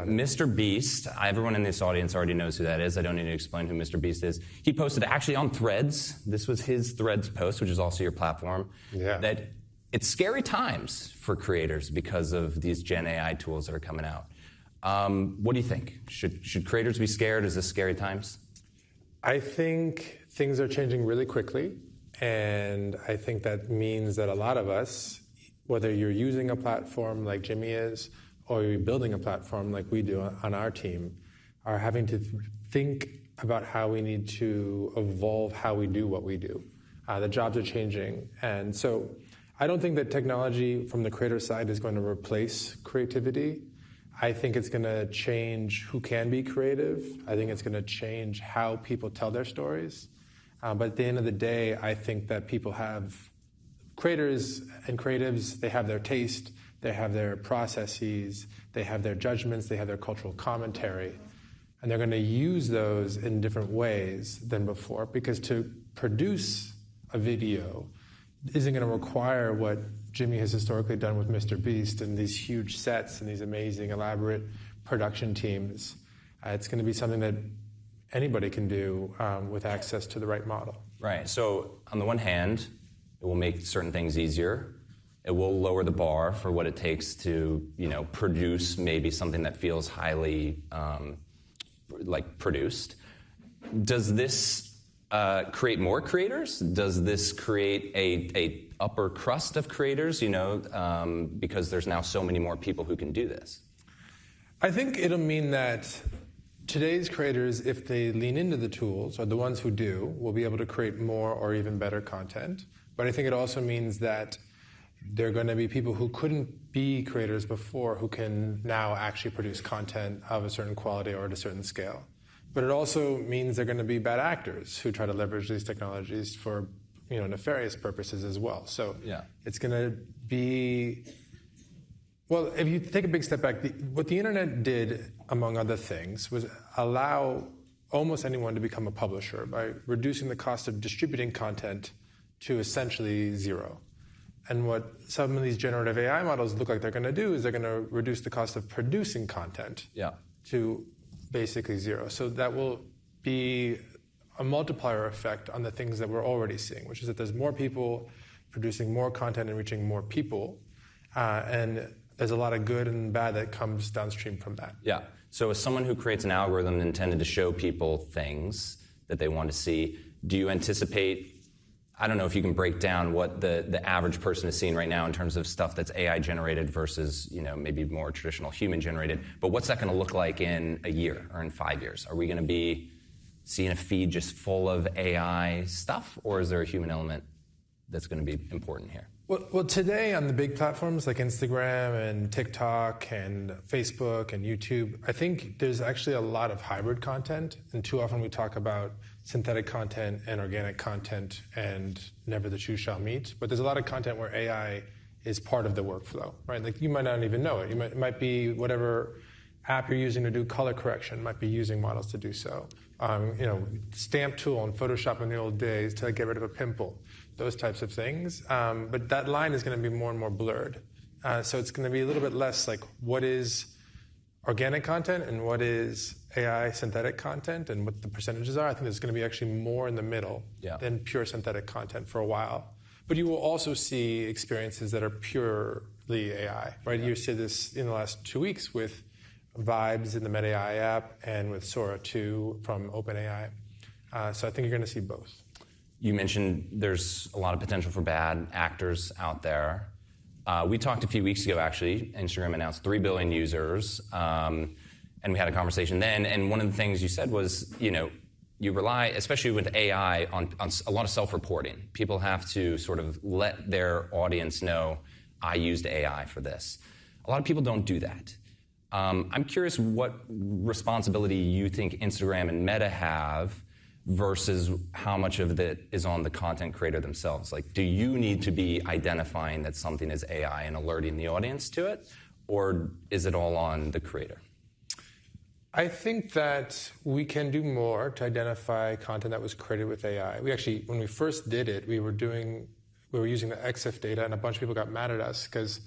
Mr. Beast, everyone in this audience already knows who that is. I don't need to explain who Mr. Beast is. He posted actually on Threads, this was his Threads post, which is also your platform, that it's scary times for creators because of these Gen AI tools that are coming out. What do you think? Should creators be scared? Is this scary times? I think things are changing really quickly, and I think that means that a lot of us, whether you're using a platform like Jimmy is, or you're building a platform like we do on our team, are having to think about how we need to evolve how we do what we do. The jobs are changing, and so I don't think that technology from the creator side is going to replace creativity. I think it's going to change who can be creative. I think it's going to change how people tell their stories. But at the end of the day, I think that people have, creators and creatives, they have their taste, they have their processes, they have their judgments, they have their cultural commentary. And they're going to use those in different ways than before, because to produce a video isn't going to require what Jimmy has historically done with Mr. Beast and these huge sets and these amazing, elaborate production teams. It's going to be something that anybody can do with access to the right model. Right. So on the one hand, it will make certain things easier. It will lower the bar for what it takes to, produce maybe something that feels highly produced. Does this create more creators? Does this create a upper crust of creators, because there's now so many more people who can do this? I think it'll mean that today's creators, if they lean into the tools, or the ones who do, will be able to create more or even better content. But I think it also means that there are going to be people who couldn't be creators before who can now actually produce content of a certain quality or at a certain scale. But it also means there are going to be bad actors who try to leverage these technologies for nefarious purposes as well. So it's going to be, well, if you take a big step back, what the internet did, among other things, was allow almost anyone to become a publisher by reducing the cost of distributing content to essentially zero. And what some of these generative AI models look like they're going to do is they're going to reduce the cost of producing content to basically zero. So that will be a multiplier effect on the things that we're already seeing, which is that there's more people producing more content and reaching more people. And there's a lot of good and bad that comes downstream from that. Yeah. So as someone who creates an algorithm intended to show people things that they want to see, do you anticipate, I don't know if you can break down what the average person is seeing right now in terms of stuff that's AI generated versus, maybe more traditional human generated, but what's that going to look like in a year or in 5 years? Are we going to be seeing a feed just full of AI stuff, or is there a human element that's going to be important here? Well, today on the big platforms like Instagram and TikTok and Facebook and YouTube, I think there's actually a lot of hybrid content. And too often we talk about synthetic content and organic content, and never the two shall meet. But there's a lot of content where AI is part of the workflow, right? Like you might not even know it. It might be whatever app you're using to do color correction might be using models to do so. Stamp tool in Photoshop in the old days to get rid of a pimple, those types of things. But that line is going to be more and more blurred. So it's going to be a little bit less like what is organic content and what is AI synthetic content and what the percentages are. I think there's going to be actually more in the middle than pure synthetic content for a while. But you will also see experiences that are purely AI, right? You see this in the last 2 weeks with Vibes in the Meta AI app and with Sora 2 from OpenAI. So I think you're going to see both. You mentioned there's a lot of potential for bad actors out there. We talked a few weeks ago, actually. Instagram announced 3 billion users, and we had a conversation then. And one of the things you said was, you rely, especially with AI, on a lot of self-reporting. People have to sort of let their audience know, I used AI for this. A lot of people don't do that. I'm curious what responsibility you think Instagram and Meta have versus how much of that is on the content creator themselves. Like, do you need to be identifying that something is AI and alerting the audience to it, or is it all on the creator? I think that we can do more to identify content that was created with AI. We actually, when we first did it, we were using the EXIF data, and a bunch of people got mad at us because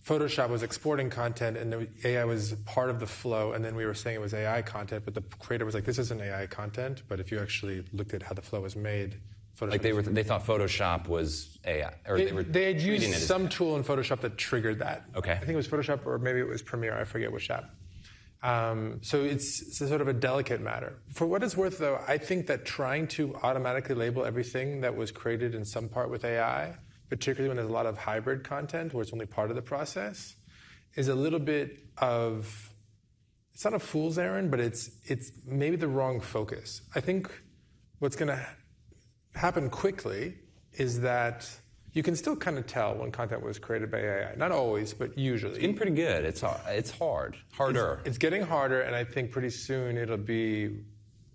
Photoshop was exporting content, and the AI was part of the flow, and then we were saying it was AI content, but the creator was like, this isn't AI content, but if you actually looked at how the flow was made, Photoshop... Like they thought Photoshop was AI, or they had used some tool in Photoshop that triggered that. Okay. I think it was Photoshop, or maybe it was Premiere, I forget which app. So it's a sort of a delicate matter. For what it's worth, though, I think that trying to automatically label everything that was created in some part with AI, particularly when there's a lot of hybrid content where it's only part of the process, is a little bit of, it's not a fool's errand, but it's maybe the wrong focus. I think what's going to happen quickly is that you can still kind of tell when content was created by AI. Not always, but usually. It's getting pretty good. It's harder. It's getting harder, and I think pretty soon it'll be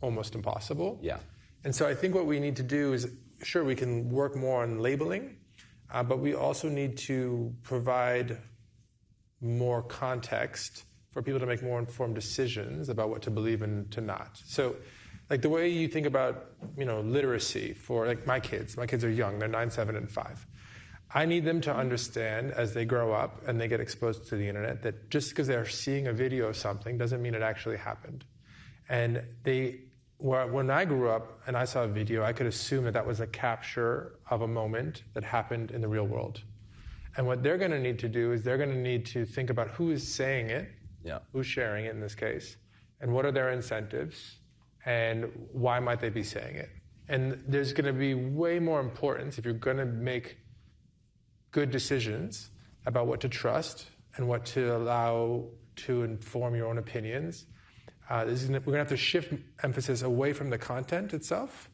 almost impossible. Yeah. And so I think what we need to do is, sure, we can work more on labeling, but we also need to provide more context for people to make more informed decisions about what to believe and to not. So, like the way you think about, literacy for like my kids are young, they're 9, 7, and 5. I need them to understand as they grow up and they get exposed to the internet that just because they're seeing a video of something doesn't mean it actually happened. And when I grew up and I saw a video, I could assume that was a capture of a moment that happened in the real world. And what they're going to need to do is they're going to need to think about who is saying it, who's sharing it in this case, and what are their incentives, and why might they be saying it. And there's going to be way more importance if you're going to make good decisions about what to trust and what to allow to inform your own opinions. We're going to have to shift emphasis away from the content itself,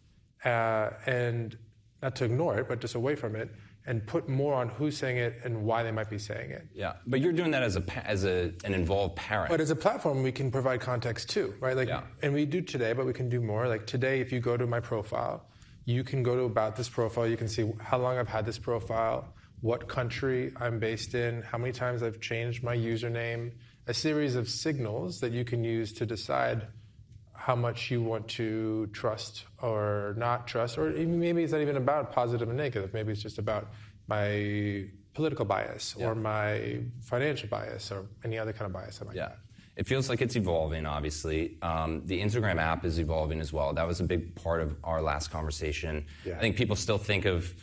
and not to ignore it, but just away from it, and put more on who's saying it and why they might be saying it. Yeah, but you're doing that as an involved parent. But as a platform, we can provide context too, right? And we do today, but we can do more. Like today, if you go to my profile, you can go to about this profile. You can see how long I've had this profile, what country I'm based in, how many times I've changed my username, a series of signals that you can use to decide how much you want to trust or not trust, or maybe it's not even about positive and negative. Maybe it's just about my political bias or my financial bias or any other kind of bias I might have. It feels like it's evolving, obviously. The Instagram app is evolving as well. That was a big part of our last conversation. I think people still think of,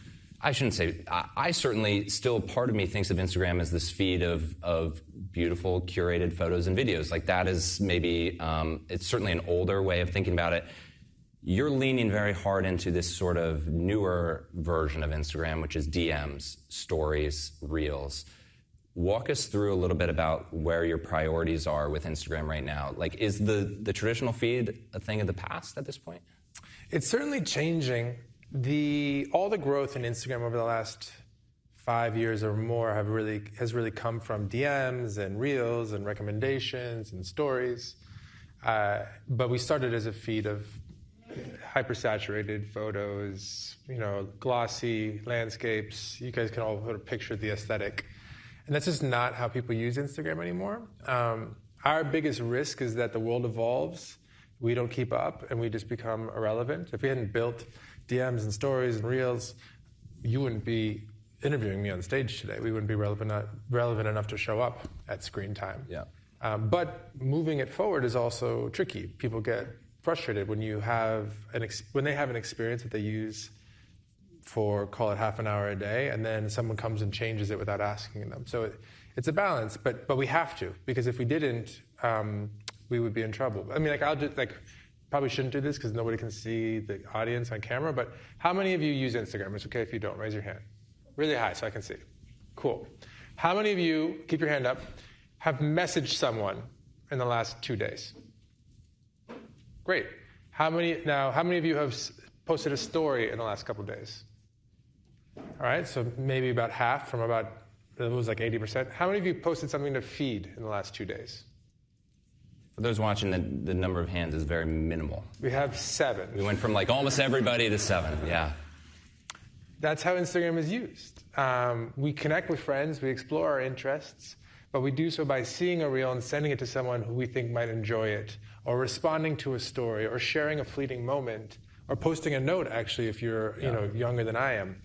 I shouldn't say, I certainly still, part of me thinks of Instagram as this feed of beautiful curated photos and videos. Like that is maybe, it's certainly an older way of thinking about it. You're leaning very hard into this sort of newer version of Instagram, which is DMs, stories, reels. Walk us through a little bit about where your priorities are with Instagram right now. Like, is the traditional feed a thing of the past at this point? It's certainly changing. All the growth in Instagram over the last 5 years or more has really come from DMs and reels and recommendations and stories. But we started as a feed of hyper-saturated photos, glossy landscapes. You guys can all sort of picture the aesthetic. And that's just not how people use Instagram anymore. Our biggest risk is that the world evolves, we don't keep up, and we just become irrelevant. If we hadn't built DMs and stories and reels, you wouldn't be interviewing me on stage today. We wouldn't be relevant enough to show up at screen time. But moving it forward is also tricky. People get frustrated when they have an experience that they use for, call it half an hour a day, and then someone comes and changes it without asking them. So it's a balance, but we have to, because if we didn't, we would be in trouble. I mean, probably shouldn't do this because nobody can see the audience on camera, but how many of you use Instagram? It's okay if you don't. Raise your hand. Really high so I can see. Cool. How many of you, keep your hand up, have messaged someone in the last 2 days? Great. How many of you have posted a story in the last couple of days? All right, so maybe about half from it was like 80%. How many of you posted something to feed in the last 2 days? For those watching, the number of hands is very minimal. We have 7. We went from like almost everybody to 7, That's how Instagram is used. We connect with friends, we explore our interests, but we do so by seeing a reel and sending it to someone who we think might enjoy it, or responding to a story, or sharing a fleeting moment, or posting a note, actually, if you're younger than I am.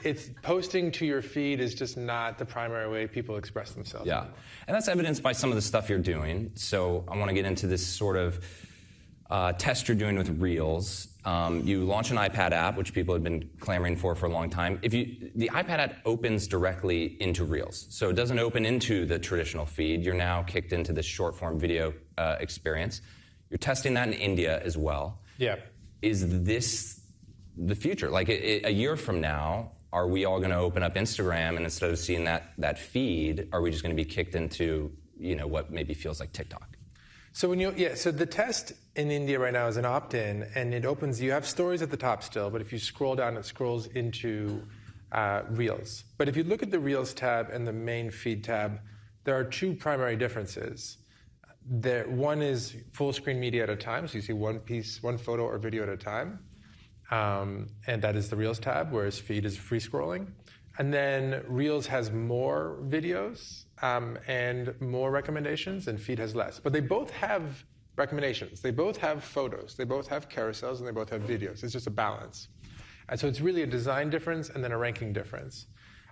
it's posting to your feed is just not the primary way people express themselves. Yeah, and that's evidenced by some of the stuff you're doing. So I want to get into this sort of test you're doing with Reels. You launch an iPad app, which people have been clamoring for a long time. The iPad app opens directly into Reels, so it doesn't open into the traditional feed. You're now kicked into this short-form video experience. You're testing that in India as well. Yeah. Is this the future? Like a year from now, are we all going to open up Instagram and instead of seeing that feed, are we just going to be kicked into what maybe feels like TikTok? So so the test in India right now is an opt-in, and it opens. You have stories at the top still, but if you scroll down, it scrolls into Reels. But if you look at the Reels tab and the main feed tab, there are two primary differences. One is full screen media at a time, so you see one photo or video at a time, and that is the Reels tab, whereas feed is free scrolling. And then Reels has more videos and more recommendations, and feed has less. But they both have recommendations. They both have photos. They both have carousels, and they both have videos. It's just a balance. And so it's really a design difference and then a ranking difference.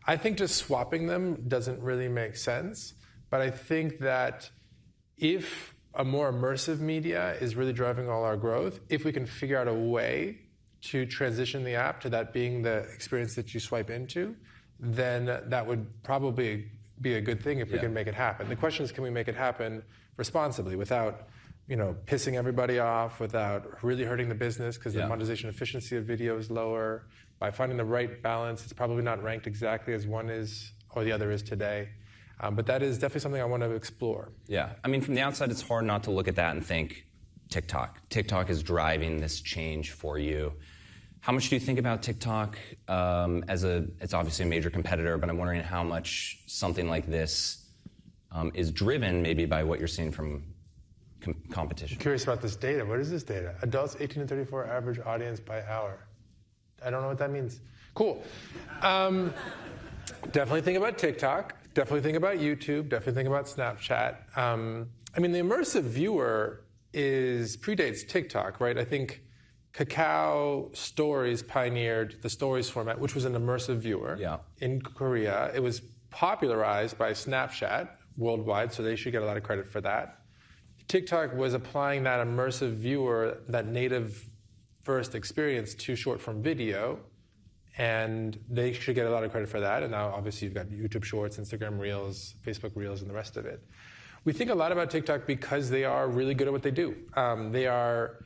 I think just swapping them doesn't really make sense, but I think that if a more immersive media is really driving all our growth, if we can figure out a way to transition the app to that being the experience that you swipe into, then that would probably be a good thing if we can make it happen. The question is, can we make it happen responsibly without pissing everybody off, without really hurting the business because the monetization efficiency of video is lower. By finding the right balance, it's probably not ranked exactly as one is or the other is today. But that is definitely something I want to explore. Yeah. I mean, from the outside, it's hard not to look at that and think TikTok. TikTok is driving this change for you. How much do you think about TikTok it's obviously a major competitor, but I'm wondering how much something like this is driven maybe by what you're seeing from competition. I'm curious about this data. What is this data? Adults 18 to 34 average audience by hour. I don't know what that means. Cool. Definitely think about TikTok. Definitely think about YouTube. Definitely think about Snapchat. I mean, the immersive viewer predates TikTok, right? I think Kakao Stories pioneered the Stories format, which was an immersive viewer in Korea. It was popularized by Snapchat worldwide, so they should get a lot of credit for that. TikTok was applying that immersive viewer, that native-first experience to short-form video, and they should get a lot of credit for that. And now, obviously, you've got YouTube Shorts, Instagram Reels, Facebook Reels, and the rest of it. We think a lot about TikTok because they are really good at what they do. They are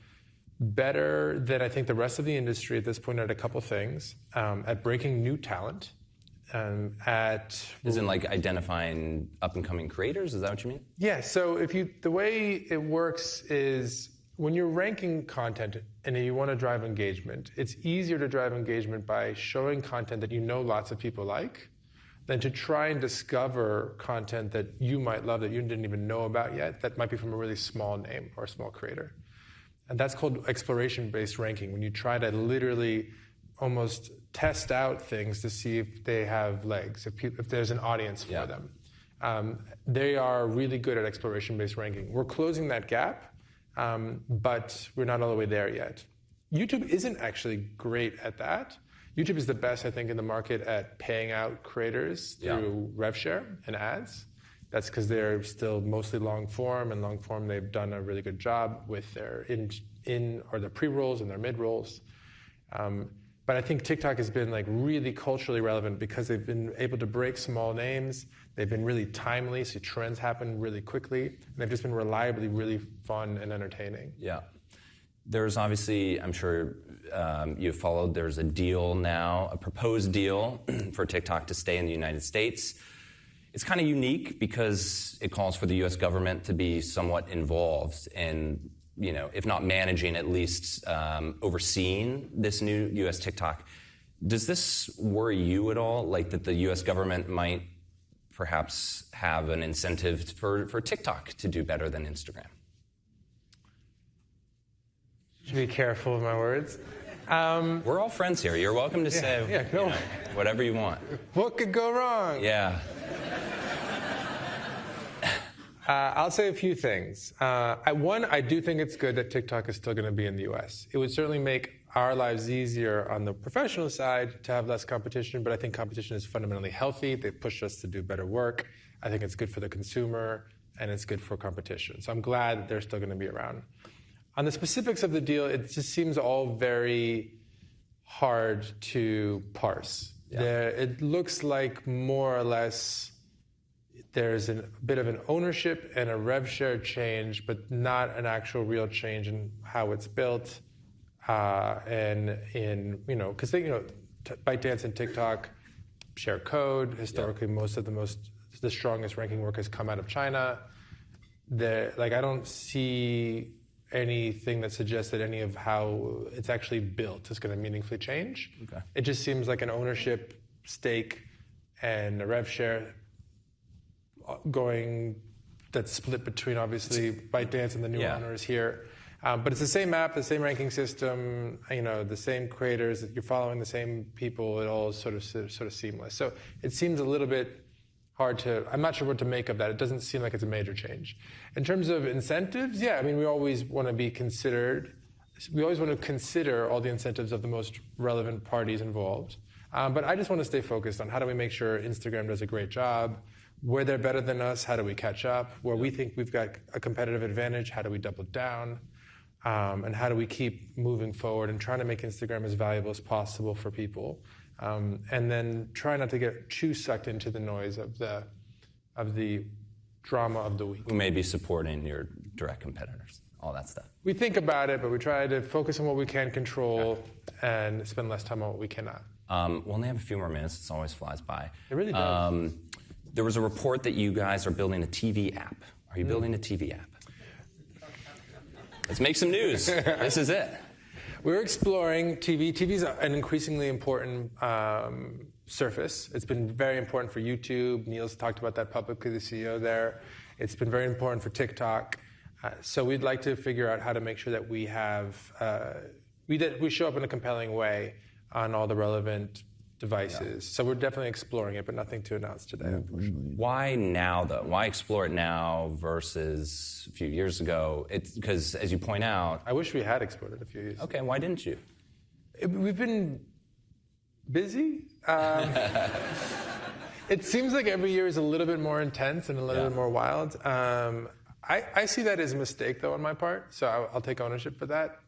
better than, I think, the rest of the industry at this point at a couple things, at breaking new talent, Isn't like identifying up-and-coming creators? Is that what you mean? Yeah, so the way it works is when you're ranking content and you want to drive engagement, it's easier to drive engagement by showing content that you know lots of people like than to try and discover content that you might love that you didn't even know about yet that might be from a really small name or a small creator. And that's called exploration-based ranking, when you try to literally almost test out things to see if they have legs, if there's an audience for them. They are really good at exploration-based ranking. We're closing that gap, but we're not all the way there yet. YouTube isn't actually great at that. YouTube is the best, I think, in the market at paying out creators through rev share and ads. That's because they're still mostly long form, and long form they've done a really good job with their their pre-rolls and their mid-rolls. But I think TikTok has been like really culturally relevant because they've been able to break small names. They've been really timely, so trends happen really quickly. And they've just been reliably really fun and entertaining. Yeah. There's obviously, I'm sure you've followed, there's a deal now, a proposed deal for TikTok to stay in the United States. It's kind of unique because it calls for the U.S. government to be somewhat involved in, if not managing, at least overseeing this new U.S. TikTok. Does this worry you at all, like that the U.S. government might perhaps have an incentive for TikTok to do better than Instagram? Should be careful with my words. We're all friends here. You're welcome to say whatever you want. What could go wrong? Yeah. I'll say a few things. One, I do think it's good that TikTok is still going to be in the U.S. It would certainly make our lives easier on the professional side to have less competition, but I think competition is fundamentally healthy. They push us to do better work. I think it's good for the consumer, and it's good for competition. So I'm glad that they're still going to be around. On the specifics of the deal, it just seems all very hard to parse. Yeah. It looks like more or less there's a bit of an ownership and a rev share change, but not an actual real change in how it's built. And in, because ByteDance and TikTok share code. Historically, most of the strongest ranking work has come out of China. I don't see anything that suggests that any of how it's actually built is going to meaningfully change. Okay. It just seems like an ownership stake and a rev share that's split between obviously ByteDance and the new owners here. But it's the same app, the same ranking system, the same creators, you're following the same people, it all sort of seamless. So it seems a little bit hard I'm not sure what to make of that. It doesn't seem like it's a major change. In terms of incentives, we always want to be considered. We always want to consider all the incentives of the most relevant parties involved. But I just want to stay focused on how do we make sure Instagram does a great job. Where they're better than us, how do we catch up? Where we think we've got a competitive advantage, how do we double down? And how do we keep moving forward and trying to make Instagram as valuable as possible for people? And then try not to get too sucked into the noise of the drama of the week. Who may be supporting your direct competitors, all that stuff. We think about it, but we try to focus on what we can control and spend less time on what we cannot. We only have a few more minutes. It always flies by. It really does. There was a report that you guys are building a TV app. Are you building a TV app? Let's make some news. This is it. We're exploring TV. TV is an increasingly important surface. It's been very important for YouTube. Neil's talked about that publicly, the CEO there. It's been very important for TikTok. So we'd like to figure out how to make sure that we have we show up in a compelling way on all the relevant devices. So we're definitely exploring it, but nothing to announce today, unfortunately. Why now, though? Why explore it now versus a few years ago? It's because, as you point out... I wish we had explored it a few years ago. Okay, why didn't you? We've been busy. It seems like every year is a little bit more intense and a little bit more wild. I see that as a mistake, though, on my part, so I'll take ownership for that.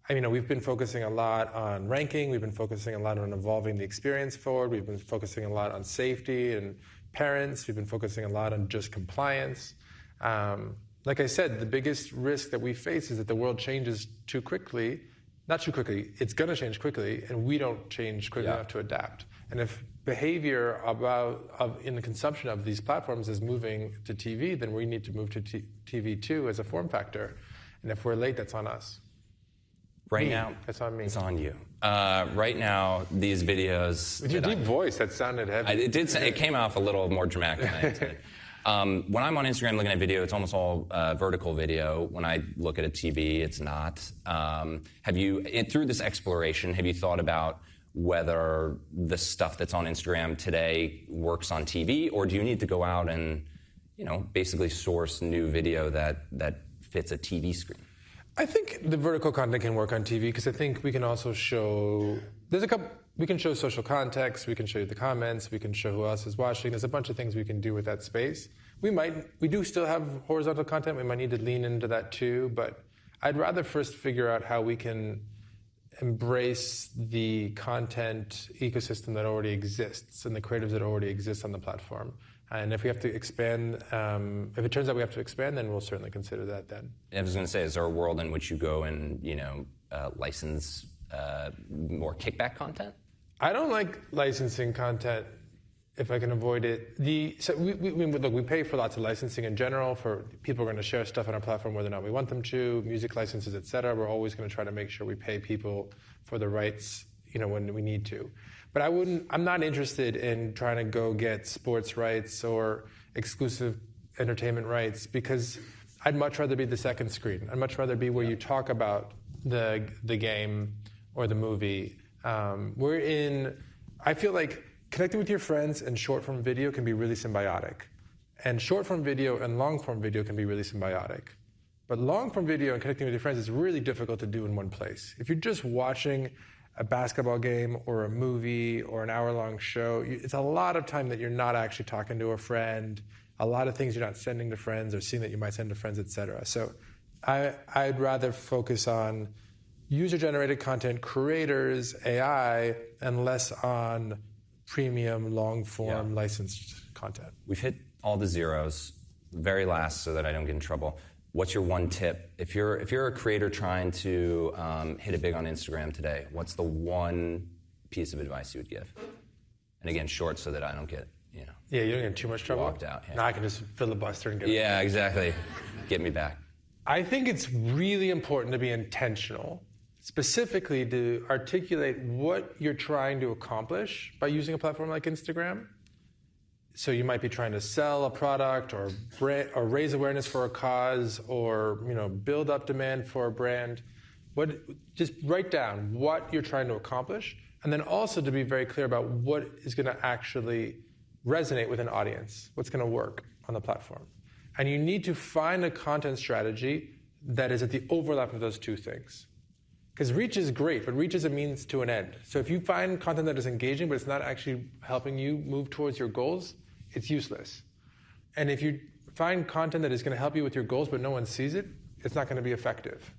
We've been focusing a lot on ranking. We've been focusing a lot on evolving the experience forward. We've been focusing a lot on safety and parents. We've been focusing a lot on just compliance. Like I said, the biggest risk that we face is that the world changes too quickly. Not too quickly. It's going to change quickly, and we don't change quickly enough to adapt. And if behavior in the consumption of these platforms is moving to TV, then we need to move to TV too as a form factor. And if we're late, that's on us. Right now, it's on me. It's on you. Right now, these videos. With your deep voice, that sounded heavy. It came off a little more dramatic than I intended. When I'm on Instagram looking at video, it's almost all vertical video. When I look at a TV, it's not. Through this exploration, have you thought about whether the stuff that's on Instagram today works on TV, or do you need to go out and, basically source new video that fits a TV screen? I think the vertical content can work on TV because I think we can also show. We can show social context. We can show you the comments. We can show who else is watching. There's a bunch of things we can do with that space. We do still have horizontal content. We might need to lean into that too. But I'd rather first figure out how we can embrace the content ecosystem that already exists and the creatives that already exist on the platform. And if we have to expand, if it turns out we have to expand, then we'll certainly consider that then. I was going to say, is there a world in which you go and, license more kickback content? I don't like licensing content if I can avoid it. We pay for lots of licensing in general. For people who are going to share stuff on our platform whether or not we want them to, music licenses, et cetera. We're always going to try to make sure we pay people for the rights, when we need to. But I'm not interested in trying to go get sports rights or exclusive entertainment rights because I'd much rather be the second screen. I'd much rather be where you talk about the game or the movie. I feel like connecting with your friends and short-form video can be really symbiotic. And short-form video and long-form video can be really symbiotic. But long-form video and connecting with your friends is really difficult to do in one place. If you're just watching a basketball game or a movie or an hour-long show, it's a lot of time that you're not actually talking to a friend, a lot of things you're not sending to friends or seeing that you might send to friends, et cetera. So I'd rather focus on user-generated content, creators, AI, and less on premium, long-form, licensed content. We've hit all the zeros. Very last, so that I don't get in trouble. What's your one tip? If you're a creator trying to hit it big on Instagram today, what's the one piece of advice you would give? And again, short, so that I don't get, Yeah, you don't get in too much trouble. Walked out. Yeah. Now I can just filibuster and get Yeah, exactly. Get me back. I think it's really important to be intentional, specifically to articulate what you're trying to accomplish by using a platform like Instagram. So you might be trying to sell a product or raise awareness for a cause or build up demand for a brand. Just write down what you're trying to accomplish, and then also to be very clear about what is going to actually resonate with an audience, what's going to work on the platform. And you need to find a content strategy that is at the overlap of those two things. Because reach is great, but reach is a means to an end. So if you find content that is engaging, but it's not actually helping you move towards your goals, it's useless. And if you find content that is going to help you with your goals, but no one sees it, it's not going to be effective.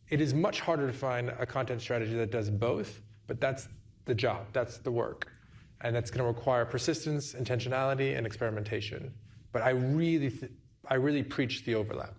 It is much harder to find a content strategy that does both, but that's the job, that's the work. And that's going to require persistence, intentionality, and experimentation. But I really preach the overlap.